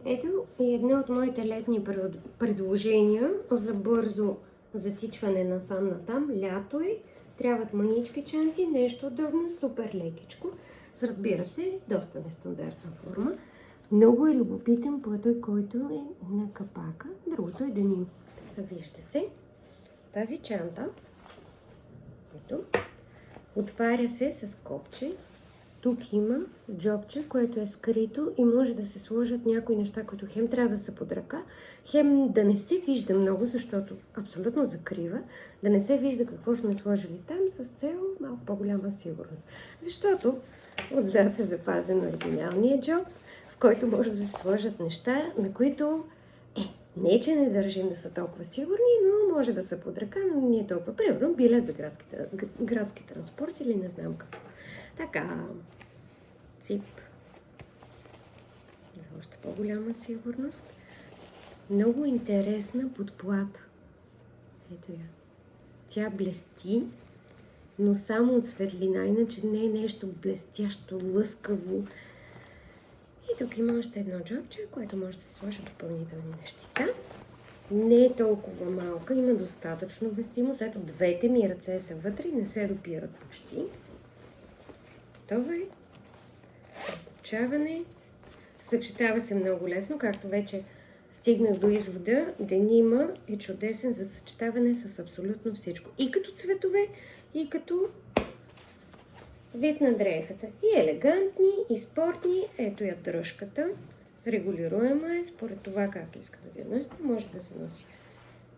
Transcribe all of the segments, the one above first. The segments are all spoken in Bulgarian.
Ето и едно от моите летни предложения за бързо затичване насам натам. Лято е, трябват мънички чанти, нещо удобно, супер лекичко. Разбира се, доста нестандартна форма. Много е любопитен плътък, който е на капака. Другото е деним. Вижте се, тази чанта, ето, отваря се с копче. Тук има джобче, което е скрито и може да се сложат някои неща, които хем трябва да са под ръка, хем да не се вижда много, защото абсолютно закрива, да не се вижда какво сме сложили там с цел малко по-голяма сигурност. Защото отзад е запазен оригиналният джоб, в който може да се сложат неща, на които не, че не държим да са толкова сигурни, но може да са под ръка, но не е толкова. Примерно билет за градски транспорт или не знам какво. Така, цип, за още по-голяма сигурност. Много интересна подплата. Ето я. Тя блести, но само от светлина, иначе не е нещо блестящо, лъскаво. И тук има още едно джобче, което може да се сложи допълнителни нещица. Не е толкова малка, има достатъчно вместимост. Ето двете ми ръце са вътре и не се допират почти. Това е закопчаване. Съчетава се много лесно, както вече стигнах до извода. Денима е чудесен за съчетаване с абсолютно всичко. И като цветове, и като вид на дрехата. И елегантни, и спортни. Ето я дръжката. Регулируема е според това как иска да я носите. Може да се носи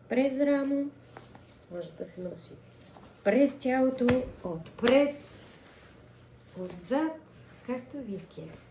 през рамо, може да се носи през тялото, отпред, отзад, както ви е кеф.